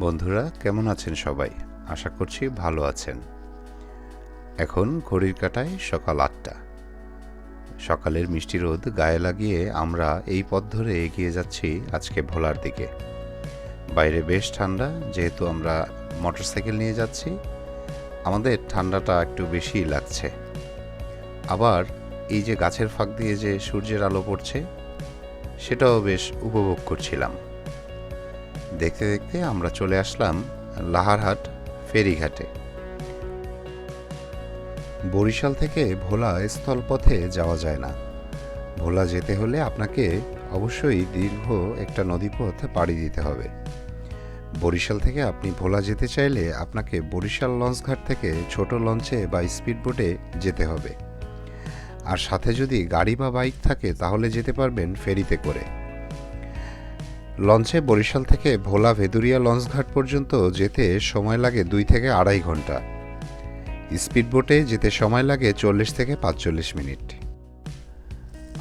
বন্ধুরা কেমন আছেন সবাই? আশা করছি ভালো আছেন। এখন ঘড়ির কাঁটায় সকাল ৮টা। সকালের মিষ্টি রোদ গায়ে লাগিয়ে আমরা এই পথ ধরে এগিয়ে যাচ্ছি আজকে ভোলার দিকে। বাইরে বেশ ঠান্ডা, যেহেতু আমরা মোটরসাইকেল নিয়ে যাচ্ছি আমাদের ঠান্ডাটা একটু বেশিই লাগছে। আবার এই যে গাছের ফাঁক দিয়ে যে সূর্যের আলো পড়ছে সেটাও বেশ উপভোগ করছিলাম। দেখতে দেখতে আমরা চলে আসলাম লাহারহাট ফেরিঘাটে। বরিশাল থেকে ভোলা স্থলপথে যাওয়া যায় না। ভোলা যেতে হলে আপনাকে অবশ্যই দীর্ঘ একটা নদীপথ পাড়ি দিতে হবে। বরিশাল থেকে আপনি ভোলা যেতে চাইলে আপনাকে বরিশাল লঞ্চঘাট থেকে ছোট লঞ্চে বা স্পিড বোটে যেতে হবে। আর সাথে যদি গাড়ি বা বাইক থাকে তাহলে যেতে পারবেন ফেরিতে করে। লঞ্চে বরিশাল থেকে ভোলা ভেদুরিয়া লঞ্চঘাট পর্যন্ত যেতে সময় লাগে 2 থেকে 2.5 ঘন্টা। স্পিডবোটে যেতে সময় লাগে 40 থেকে 45 মিনিট।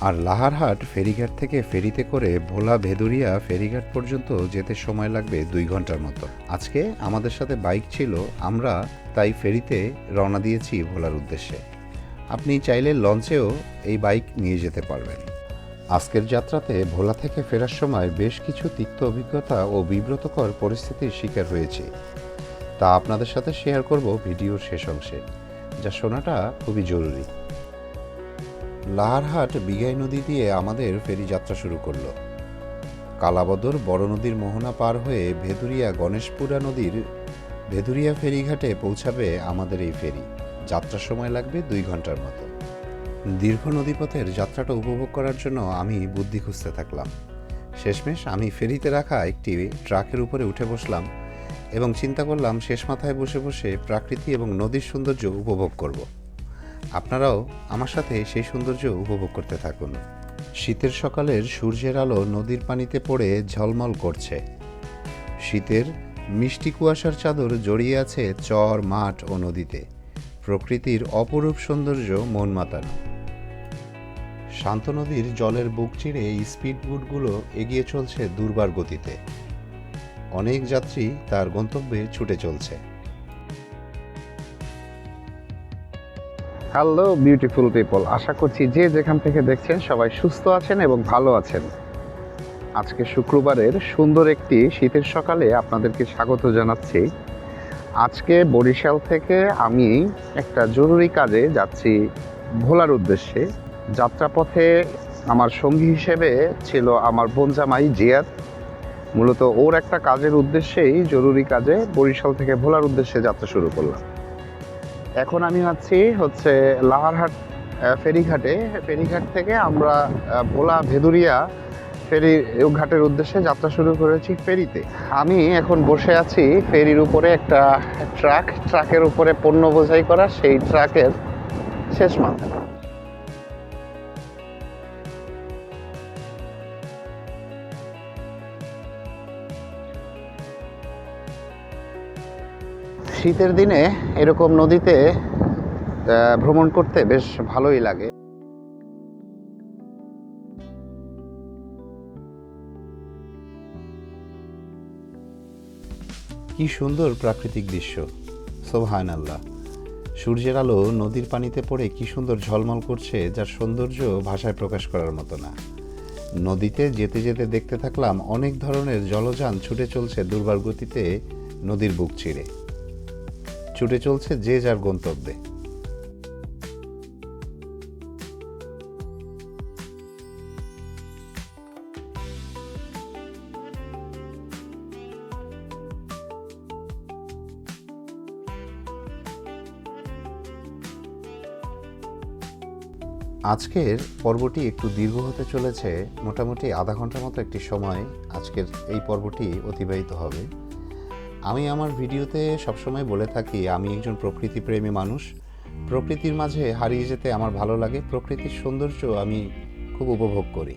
আর লাহারহাট ফেরিঘাট থেকে ফেরিতে করে ভোলা ভেদুরিয়া ফেরিঘাট পর্যন্ত যেতে সময় লাগবে 2 ঘন্টার মতো। আজকে আমাদের সাথে বাইক ছিল, আমরা তাই ফেরিতে রওনা দিয়েছি ভোলার উদ্দেশ্যে। আপনি চাইলে লঞ্চেও এই বাইক নিয়ে যেতে পারবেন। আজকের যাত্রাতে ভোলা থেকে ফেরার সময় বেশ কিছু তিক্ত অভিজ্ঞতা ও বিব্রতকর পরিস্থিতির শিকার হয়েছি, তা আপনাদের সাথে শেয়ার করব ভিডিওর শেষ অংশে, যা শোনাটা খুবই জরুরি। লাহারহাট বিগাই নদী দিয়ে আমাদের ফেরি যাত্রা শুরু করলো। কালাবদর বড় নদীর মোহনা পার হয়ে ভেদুরিয়া গণেশপুরা নদীর ভেদুরিয়া ফেরিঘাটে পৌঁছাবে আমাদের এই ফেরি। যাত্রার সময় লাগবে 2 ঘন্টার মতো। দীর্ঘ নদীপথের যাত্রাটা উপভোগ করার জন্য আমি বুদ্ধি খুঁজতে থাকলাম। শেষমেশ আমি ফেরিতে রাখা একটি ট্রাকের উপরে উঠে বসলাম এবং চিন্তা করলাম শেষ মাথায় বসে বসে প্রকৃতি এবং নদীর সৌন্দর্য উপভোগ করব। আপনারাও আমার সাথে সেই সৌন্দর্য উপভোগ করতে থাকুন। শীতের সকালের সূর্যের আলো নদীর পানিতে পড়ে ঝলমল করছে। শীতের মিষ্টি কুয়াশার চাদর জড়িয়ে আছে চর, মাঠ ও নদীতে। প্রকৃতির অপরূপ সৌন্দর্য মন মাতানো। শান্ত নদীর জলের বুক চিরে স্পিডবোটগুলো এগিয়ে চলছে দুর্বার গতিতে। অনেক যাত্রী তার গন্তব্যে ছুটে চলছে। হ্যালো বিউটিফুল পিপল, আশা করছি যে যেখান থেকে দেখছেন সবাই সুস্থ আছেন এবং ভালো আছেন। আজকে শুক্রবারের সুন্দর একটি শীতের সকালে আপনাদেরকে স্বাগত জানাচ্ছি। আজকে বরিশাল থেকে আমি একটা জরুরি কাজে যাচ্ছি ভোলার উদ্দেশ্যে। যাত্রাপথে আমার সঙ্গী হিসেবে ছিল আমার বোন জামাই জিয়াদ। মূলত ওর একটা কাজের উদ্দেশ্যেই জরুরি কাজে বরিশাল থেকে ভোলার উদ্দেশ্যে যাত্রা শুরু করলাম। এখন আমি আছি লাহারহাট ফেরিঘাটে। ফেরিঘাট থেকে আমরা ভোলা ভেদুরিয়া ফেরি ঘাটের উদ্দেশ্যে যাত্রা শুরু করেছি ফেরিতে। আমি এখন বসে আছি ফেরির উপরে একটা ট্রাকের উপরে পণ্য বোঝাই করা সেই ট্রাকের শেষ মাথায়। শীতের দিনে এরকম নদীতে ভ্রমণ করতে বেশ ভালোই লাগে। কি সুন্দর প্রাকৃতিক দৃশ্য, সুবহানাল্লাহ। সূর্যের আলো নদীর পানিতে পড়ে কি সুন্দর ঝলমল করছে, যার সৌন্দর্য ভাষায় প্রকাশ করার মতো না। নদীতে যেতে যেতে দেখতে থাকলাম অনেক ধরনের জলযান ছুটে চলছে দুর্বার গতিতে নদীর বুক চিরে। ছুটে চলছে যে যার গন্তব্যে। আজকের পর্বটি একটু দীর্ঘ হতে চলেছে, মোটামুটি আধা ঘন্টার মতো একটি সময় আজকের এই পর্বটি অতিবাহিত হবে। আমি আমার ভিডিওতে সবসময় বলে থাকি আমি একজন প্রকৃতিপ্রেমী মানুষ। প্রকৃতির মাঝে হারিয়ে যেতে আমার ভালো লাগে, প্রকৃতির সৌন্দর্য আমি খুব উপভোগ করি।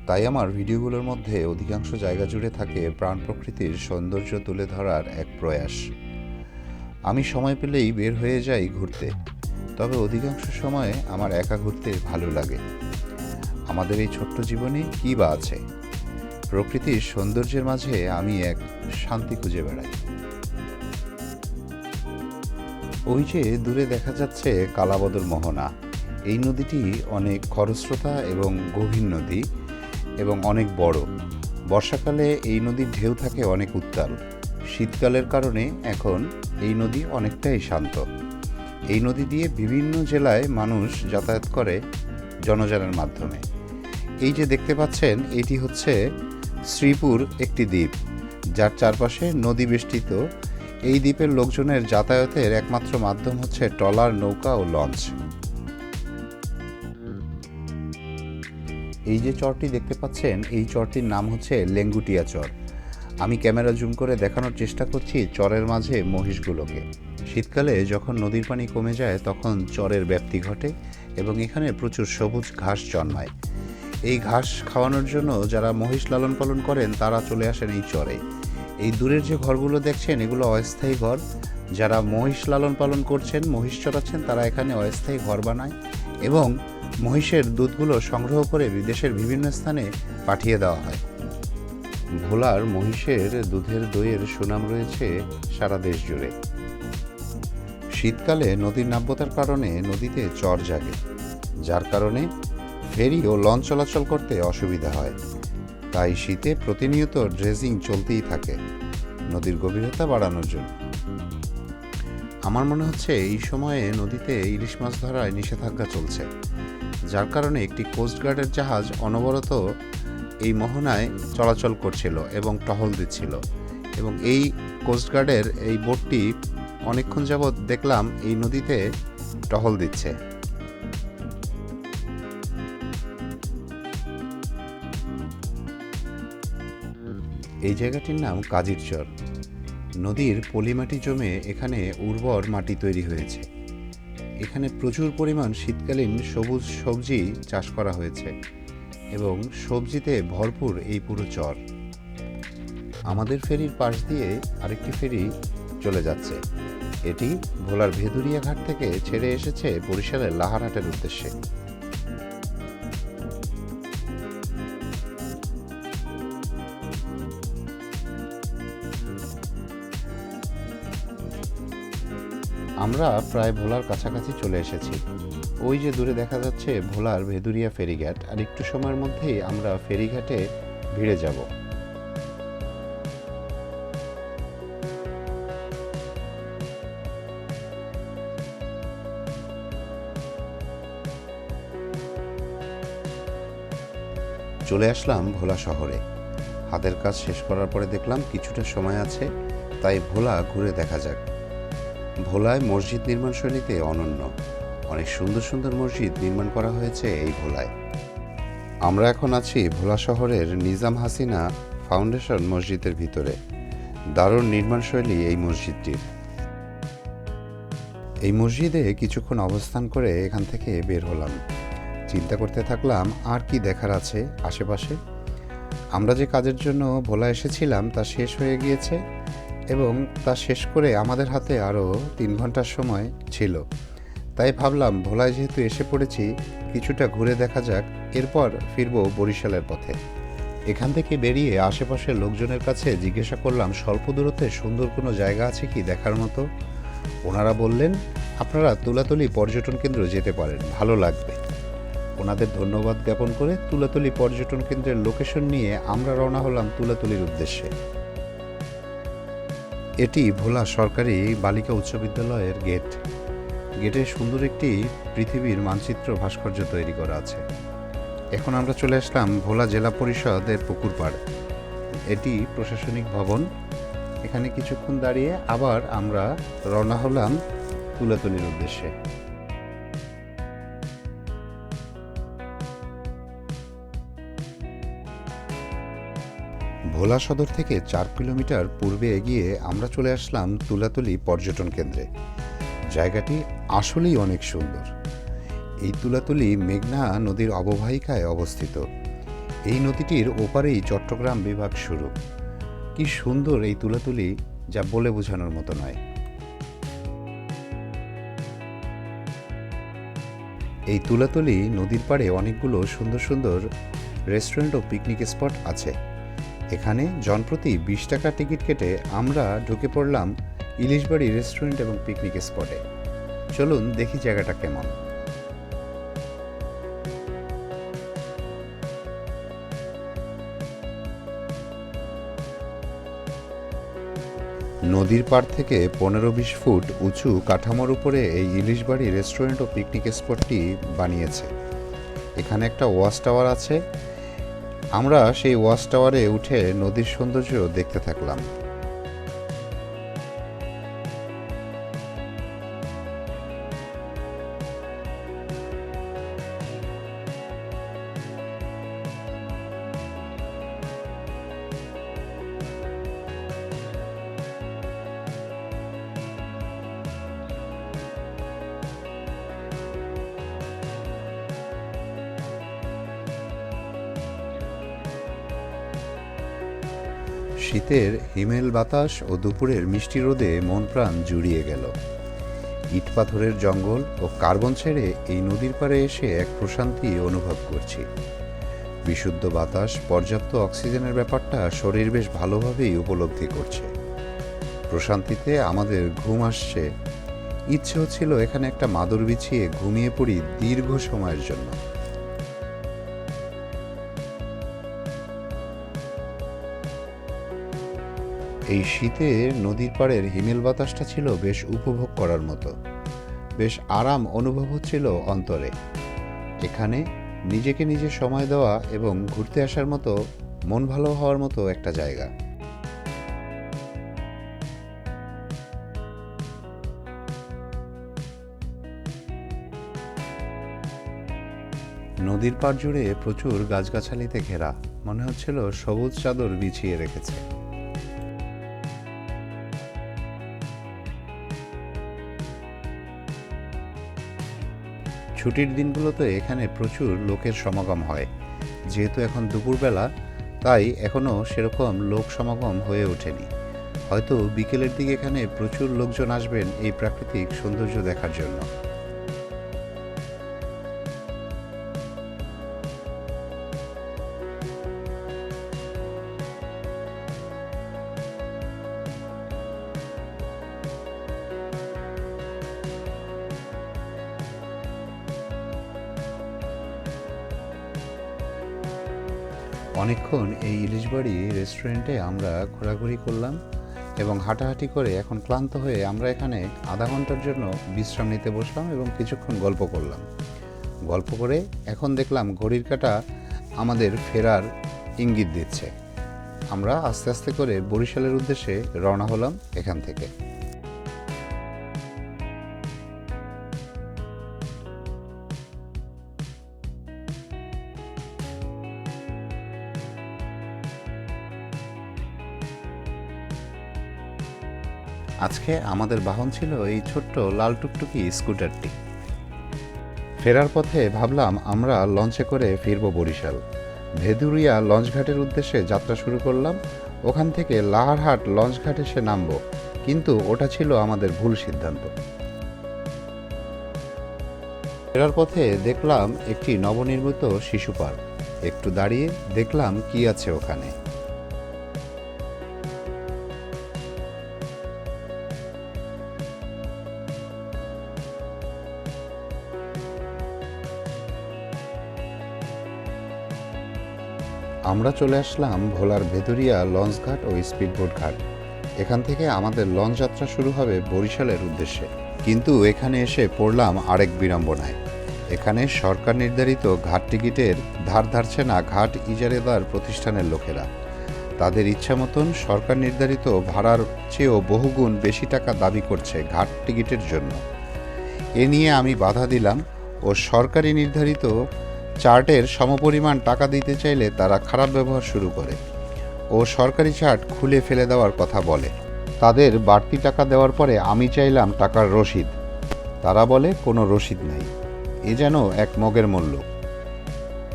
তাই আমার ভিডিওগুলোর মধ্যে অধিকাংশ জায়গা জুড়ে থাকে প্রাণ প্রকৃতির সৌন্দর্য তুলে ধরার এক প্রয়াস। আমি সময় পেলেই বের হয়ে যাই ঘুরতে, তবে অধিকাংশ সময় আমার একা ঘুরতে ভালো লাগে। আমাদের এই ছোট্ট জীবনে কী বা আছে? প্রকৃতির সৌন্দর্যের মাঝে আমি এক শান্তি খুঁজে বেড়াই। ওই যে দূরে দেখা যাচ্ছে কালাবদর মোহনা। এই নদীটি অনেক খরস্রোতা এবং গভীর নদী এবং অনেক বড়। বর্ষাকালে এই নদীর ঢেউ থাকে অনেক উত্তাল। শীতকালের কারণে এখন এই নদী অনেকটাই শান্ত। এই নদী দিয়ে বিভিন্ন জেলায় মানুষ যাতায়াত করে জনযানের মাধ্যমে। এই যে দেখতে পাচ্ছেন, এটি হচ্ছে শ্রীপুর একটি দ্বীপ, যার চারপাশে নদী বেষ্টিত। এই দ্বীপের লোকজনের যাতায়াতের একমাত্র মাধ্যম হচ্ছে ট্রলার, নৌকা ও লঞ্চ। এই যে চরটি দেখতে পাচ্ছেন, এই চরটির নাম হচ্ছে লেঙ্গুটিয়া চর। আমি ক্যামেরা জুম করে দেখানোর চেষ্টা করছি চরের মাঝে মহিষগুলোকে। শীতকালে যখন নদীর পানি কমে যায় তখন চরের ব্যাপ্তি ঘটে এবং এখানে প্রচুর সবুজ ঘাস জন্মায়। এই ঘাস খাওয়ানোর জন্য যারা মহিষ লালন পালন করেন তারা চলে আসেন এই চরে। এই দূরের যে ঘরগুলো দেখছেন, এগুলো অস্থায়ী ঘর। যারা মহিষ লালন পালন করছেন, মহিষ চড়াচ্ছেন, তারা এখানে অস্থায়ী ঘর বানায় এবং মহিষের দুধগুলো সংগ্রহ করে বিদেশের বিভিন্ন স্থানে পাঠিয়ে দেওয়া হয়। ভোলার মহিষের দুধের দইয়ের সুনাম রয়েছে সারা দেশ জুড়ে। শীতকালে নদীর নাব্যতার কারণে নদীতে চর জাগে, যার কারণে ফেরি ও লঞ্চ চলাচল করতে অসুবিধা হয়। তাই শীতে প্রতিনিয়ত ড্রেজিং চলতেই থাকে নদীর গভীরতা বাড়ানোর জন্য। আমার মনে হচ্ছে এই সময়ে নদীতে ইলিশ মাছ ধরায় নিষেধাজ্ঞা চলছে, যার কারণে একটি কোস্টগার্ডের জাহাজ অনবরত এই মোহনায় চলাচল করছিল এবং টহল দিচ্ছিল। এবং এই কোস্টগার্ডের এই বোটটি অনেকক্ষণ যাবৎ দেখলাম এই নদীতে টহল দিচ্ছে। এই জায়গাটির নাম কাজির চর। নদীর পলিমাটি জমে এখানে উর্বর মাটি তৈরি হয়েছে। এখানে প্রচুর পরিমাণ শীতকালীন সবুজ সবজি চাষ করা হয়েছে এবং সবজিতে ভরপুর এই পুরো চর। আমাদের ফেরির পাশ দিয়ে আরেকটি ফেরি চলে যাচ্ছে। এটি ভোলার ভেদুরিয়া ঘাট থেকে ছেড়ে এসেছে বরিশালের লাহারহাটের উদ্দেশ্যে। আমরা প্রায় ভোলার কাছাকাছি চলে এসেছি। ওই যে দূরে দেখা যাচ্ছে ভোলার ভেদুরিয়া ফেরিঘাট, আর একটু সময়ের মধ্যেই আমরা ফেরিঘাটে ভিড়ে যাব। চলে আসলাম ভোলা শহরে। হাতের কাজ শেষ করার পরে দেখলাম কিছুটা সময় আছে, তাই ভোলা ঘুরে দেখা যাক। ভোলায় মসজিদ নির্মাণ শৈলীতে অনন্য। অনেক সুন্দর সুন্দর মসজিদ নির্মাণ করা হয়েছে এই ভোলায়। আমরা এখন আছি ভোলা শহরের নিজাম হাসিনা ফাউন্ডেশন মসজিদের ভিতরে। দারুণ নির্মাণ শৈলী এই মসজিদটির। এই মসজিদে কিছুক্ষণ অবস্থান করে এখান থেকে বের হলাম। চিন্তা করতে থাকলাম আর কি দেখার আছে আশেপাশে। আমরা যে কাজের জন্য ভোলা এসেছিলাম তা শেষ হয়ে গিয়েছে এবং তা শেষ করে আমাদের হাতে আরও 3 ঘন্টার সময় ছিল। তাই ভাবলাম ভোলায় যেহেতু এসে পড়েছি, কিছুটা ঘুরে দেখা যাক, এরপর ফিরবো বরিশালের পথে। এখান থেকে বেরিয়ে আশেপাশের লোকজনের কাছে জিজ্ঞাসা করলাম স্বল্প দূরত্বে সুন্দর কোনো জায়গা আছে কি দেখার মতো। ওনারা বললেন আপনারা তুলাতলী পর্যটন কেন্দ্র যেতে পারেন, ভালো লাগবে। ওনাদের ধন্যবাদ জ্ঞাপন করে তুলাতলী পর্যটন কেন্দ্রের লোকেশন নিয়ে আমরা রওনা হলাম তুলাতলীর উদ্দেশ্যে। এটি ভোলা সরকারি বালিকা উচ্চ বিদ্যালয়ের গেট। গেটে সুন্দর একটি পৃথিবীর মানচিত্র ভাস্কর্য তৈরি করা আছে। এখন আমরা চলে আসলাম ভোলা জেলা পরিষদের পুকুর পাড়। এটি প্রশাসনিক ভবন। এখানে কিছুক্ষণ দাঁড়িয়ে আবার আমরা রওনা হলাম তুলাতলীর উদ্দেশ্যে। ভোলা সদর থেকে 4 কিলোমিটার পূর্বে এগিয়ে আমরা চলে আসলাম তুলাতলী পর্যটন কেন্দ্রে। জায়গাটি আসলেই অনেক সুন্দর। এই তুলাতলী মেঘনা নদীর অববাহিকায় অবস্থিত। এই নদীটির ওপারেই চট্টগ্রাম বিভাগ শুরু। কি সুন্দর এই তুলাতলী, যা বলে বোঝানোর মতো নয়। এই তুলাতলী নদীর পাড়ে অনেকগুলো সুন্দর সুন্দর রেস্টুরেন্ট ও পিকনিক স্পট আছে। এখানে জনপ্রতি 20 টাকা টিকিট কেটে আমরা ঢুকে পড়লাম ইলিশবাড়ি রেস্টুরেন্ট এবং পিকনিক স্পটে। চলুন দেখি জায়গাটা কেমন। নদীর পাড় থেকে 15-20 ফুট উঁচু কাঠামোর উপরে এই ইলিশবাড়ি রেস্টুরেন্ট ও পিকনিক স্পটটি বানিয়েছে। এখানে একটা ওয়াচ টাওয়ার আছে। আমরা সেই ওয়াচ টাওয়ারে উঠে নদীর সৌন্দর্য দেখতে থাকলাম। শীতের হিমেল বাতাস ও দুপুরের মিষ্টি রোদে মন প্রাণ জুড়িয়ে গেল। ইট পাথরের জঙ্গল ও কার্বন ছেড়ে এই নদীর পাড়ে এসে এক প্রশান্তি অনুভব করছি। বিশুদ্ধ বাতাস, পর্যাপ্ত অক্সিজেনের ব্যাপারটা শরীর বেশ ভালোভাবেই উপলব্ধি করছে। প্রশান্তিতে আমাদের ঘুম আসছে। ইচ্ছে হচ্ছিল এখানে একটা মাদুর বিছিয়ে ঘুমিয়ে পড়ি দীর্ঘ সময়ের জন্য। এই শীতে নদীর পাড়ের হিমেল বাতাসটা ছিল বেশ উপভোগ করার মতো। বেশ আরাম অনুভব হচ্ছিল অন্তরে। এখানে নিজেকে নিজে সময় দেওয়া এবং ঘুরতে আসার মতো, মন ভালো হওয়ার মতো একটা জায়গা। নদীর পাড় জুড়ে প্রচুর গাছগাছালিতে ঘেরা, মনে হচ্ছিল সবুজ চাদর বিছিয়ে রেখেছে। ছুটির দিনগুলোতে এখানে প্রচুর লোকের সমাগম হয়। যেহেতু এখন দুপুরবেলা, তাই এখনও সেরকম লোক সমাগম হয়ে ওঠেনি। হয়তো বিকেলের দিকে এখানে প্রচুর লোকজন আসবেন এই প্রাকৃতিক সৌন্দর্য দেখার জন্য। অনেকক্ষণ এই ইলিশবাড়ি রেস্টুরেন্টে আমরা ঘোরাঘুরি করলাম এবং হাঁটাহাঁটি করে এখন ক্লান্ত হয়ে আমরা এখানে আধা ঘন্টার জন্য বিশ্রাম নিতে বসলাম এবং কিছুক্ষণ গল্প করলাম। গল্প করে এখন দেখলাম ঘড়ির কাঁটা আমাদের ফেরার ইঙ্গিত দিচ্ছে। আমরা আস্তে আস্তে করে বরিশালের উদ্দেশ্যে রওনা হলাম এখান থেকে। আজকে আমাদের বাহন ছিল এই ছোট্ট লাল টুকটুকি স্কুটারটি। ফেরার পথে ভাবলাম আমরা লঞ্চে করে ফিরব বরিশাল। ভেদুরিয়া লঞ্চঘাটের উদ্দেশ্যে যাত্রা শুরু করলাম। ওখান থেকে লাহারহাট লঞ্চঘাট এসে নামব, কিন্তু ওটা ছিল আমাদের ভুল সিদ্ধান্ত। ফেরার পথে দেখলাম একটি নবনির্মিত শিশু পার্ক। একটু দাঁড়িয়ে দেখলাম কি আছে ওখানে। আমরা চলে আসলাম ভোলার ভেদুরিয়া লঞ্চঘাট ও স্পিডবোট ঘাট। এখান থেকে আমাদের লঞ্চ যাত্রা শুরু হবে বরিশালের উদ্দেশ্যে। কিন্তু এখানে এসে পড়লাম আরেক বিড়ম্বনায়। এখানে সরকার নির্ধারিত ঘাট টিকিটের ধার ধারছে না ঘাট ইজারাদার প্রতিষ্ঠানের লোকেরা। তাদের ইচ্ছা মতন সরকার নির্ধারিত ভাড়ার চেয়েও বহুগুণ বেশি টাকা দাবি করছে ঘাট টিকিটের জন্য। এ নিয়ে আমি বাধা দিলাম ও সরকারি নির্ধারিত চার্টের সমপরিমাণ টাকা দিতে চাইলে তারা খারাপ ব্যবহার শুরু করে ও সরকারি চার্ট খুলে ফেলে দেওয়ার কথা বলে। তাদের বাড়তি টাকা দেওয়ার পরে আমি চাইলাম টাকার রসিদ। তারা বলে কোনো রসিদ নাই। এ যেন এক মগের মূল্য।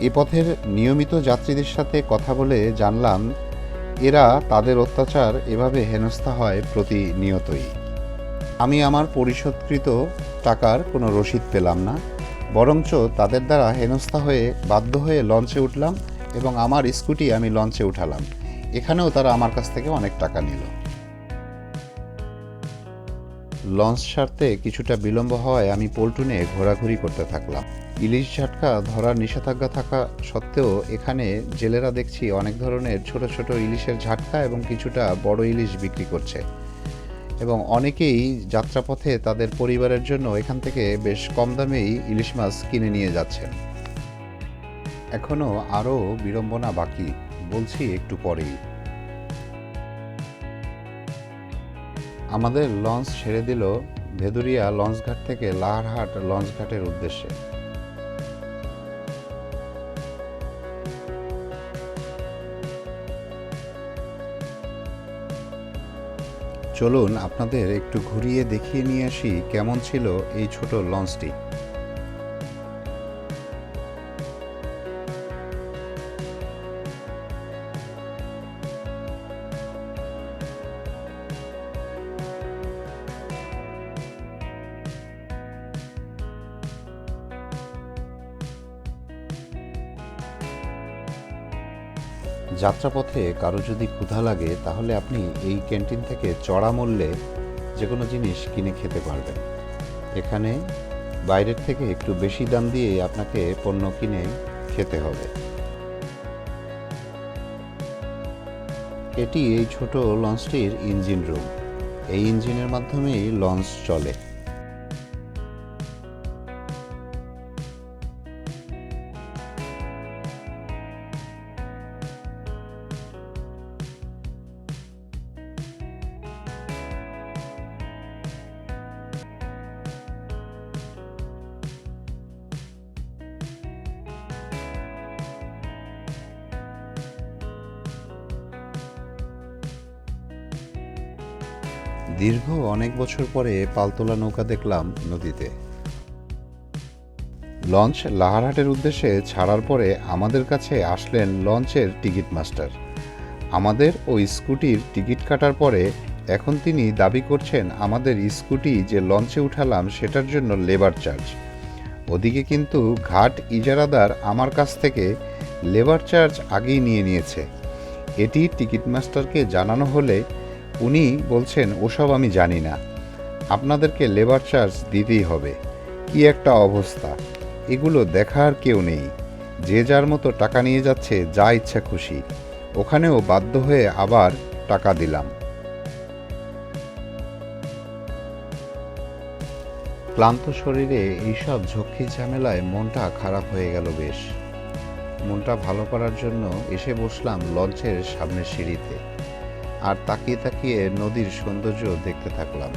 এ পথের নিয়মিত যাত্রীদের সাথে কথা বলে জানলাম এরা তাদের অত্যাচার এভাবে হেনস্থা হয় প্রতিনিয়তই। আমি আমার পরিশোধকৃত টাকার কোনো রসিদ পেলাম না, বরঞ্চ তাদের দ্বারা হেনস্থা হয়ে বাধ্য হয়ে লঞ্চে উঠলাম এবং আমার স্কুটি আমি লঞ্চে উঠালাম। এখানেও তারা আমার কাছ থেকে অনেক টাকা নিল। লঞ্চ ছাড়তে কিছুটা বিলম্ব হওয়ায় আমি পল্টুনে ঘোরাঘুরি করতে থাকলাম। ইলিশ ঝাটকা ধরার নিষেধাজ্ঞা থাকা সত্ত্বেও এখানে জেলেরা দেখছি অনেক ধরনের ছোট ছোট ইলিশের ঝাটকা এবং কিছুটা বড় ইলিশ বিক্রি করছে, এবং অনেকেই যাত্রাপথে তাদের পরিবারের জন্য এখান থেকে বেশ কম দামেই ইলিশ মাছ কিনে নিয়ে যাচ্ছেন। এখনও আরও বিড়ম্বনা বাকি, বলছি একটু পরেই। আমাদের লঞ্চ ছেড়ে দিল ভেদুরিয়া লঞ্চঘাট থেকে লাহারহাট লঞ্চঘাটের উদ্দেশ্যে। চলুন আপনাদের একটু ঘুরিয়ে দেখিয়ে নিয়ে আসি কেমন ছিল এই ছোট লঞ্চটি। যাত্রাপথে কারো যদি ক্ষুধা লাগে তাহলে আপনি এই ক্যান্টিন থেকে চড়া মূল্যে যে কোনো জিনিস কিনে খেতে পারবেন। এখানে বাইরের থেকে একটু বেশি দাম দিয়ে আপনাকে পণ্য কিনে খেতে হবে। এটি এই ছোট লঞ্চটির ইঞ্জিন রুম। এই ইঞ্জিনের মাধ্যমেই লঞ্চ চলে। দীর্ঘ অনেক বছর পরে পালতোলা নৌকা দেখলাম নদীতে। লঞ্চ লাহারহাটের উদ্দেশ্যে ছাড়ার পরে আমাদের কাছে আসলেন লঞ্চের টিকিট মাস্টার। আমাদের ওই স্কুটির টিকিট কাটার পরে এখন তিনি দাবি করছেন আমাদের স্কুটি যে লঞ্চে উঠালাম সেটার জন্য লেবার চার্জ। ওদিকে কিন্তু ঘাট ইজারাদার আমার কাছ থেকে লেবার চার্জ আগেই নিয়েছে। এটি টিকিট মাস্টারকে জানানো হলে উনি বলছেন ওসব আমি জানি না, আপনাদেরকে লেবার চার্জ দিতেই হবে। কি একটা অবস্থা! এগুলো দেখার কেউ নেই, যে যার মতো টাকা নিয়ে যাচ্ছে যা ইচ্ছা খুশি। ওখানেও বাধ্য হয়ে আবার টাকা দিলাম। ক্লান্ত শরীরে এইসব ঝক্কি ঝামেলায় মনটা খারাপ হয়ে গেল বেশ। মনটা ভালো করার জন্য এসে বসলাম লঞ্চের সামনের সিঁড়িতে, আর তাকিয়ে তাকিয়ে নদীর সৌন্দর্য দেখতে থাকলাম।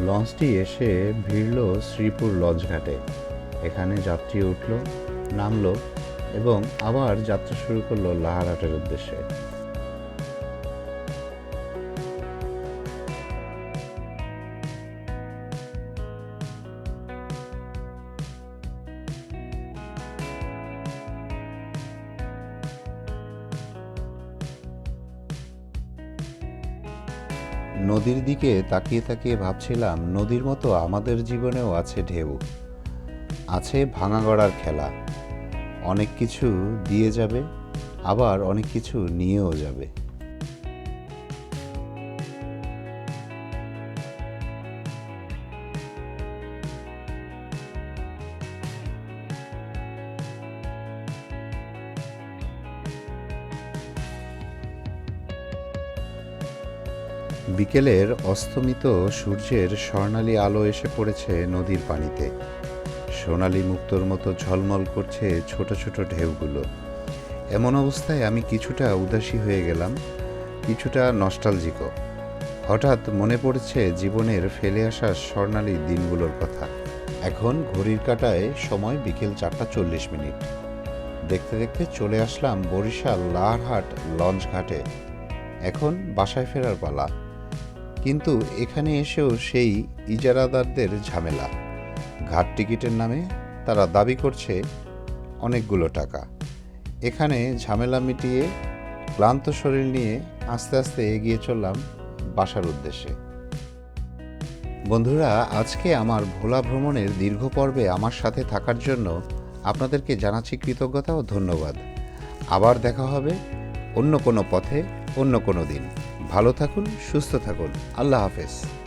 লঞ্চটি এসে ভিড়ল শ্রীপুর লঞ্চঘাটে। এখানে যাত্রী উঠল, নামলো এবং আবার যাত্রা শুরু করলো লাহারহাটের উদ্দেশ্যে। নদীর দিকে তাকিয়ে তাকিয়ে ভাবছিলাম নদীর মতো আমাদের জীবনেও আছে ঢেউ, আছে ভাঙা গড়ার খেলা। অনেক কিছু দিয়ে যাবে, আবার অনেক কিছু নিয়েও যাবে। বিকেলের অস্তমিত সূর্যের স্বর্ণালী আলো এসে পড়েছে নদীর পানিতে। সোনালী মুক্তোর মতো ঝলমল করছে ছোট ছোট ঢেউগুলো। এমন অবস্থায় আমি কিছুটা উদাসী হয়ে গেলাম, কিছুটা নস্টালজিকও। হঠাৎ মনে পড়েছে জীবনের ফেলে আসা স্বর্ণালী দিনগুলোর কথা। এখন ঘড়ির কাঁটায় সময় বিকেল 4:40। দেখতে দেখতে চলে আসলাম বরিশাল লাহারহাট লঞ্চ ঘাটে। এখন বাসায় ফেরার পালা। কিন্তু এখানে এসেও সেই ইজারাদারদের ঝামেলা। ঘাট টিকিটের নামে তারা দাবি করছে অনেকগুলো টাকা। এখানে ঝামেলা মিটিয়ে ক্লান্ত শরীর নিয়ে আস্তে আস্তে এগিয়ে চললাম বাসার উদ্দেশ্যে। বন্ধুরা, আজকে আমার ভোলা ভ্রমণের দীর্ঘ পর্বে আমার সাথে থাকার জন্য আপনাদেরকে জানাচ্ছি কৃতজ্ঞতা ও ধন্যবাদ। আবার দেখা হবে অন্য কোনো পথে, অন্য কোনো দিন। ভালো থাকুন, সুস্থ থাকুন। আল্লাহ হাফেজ।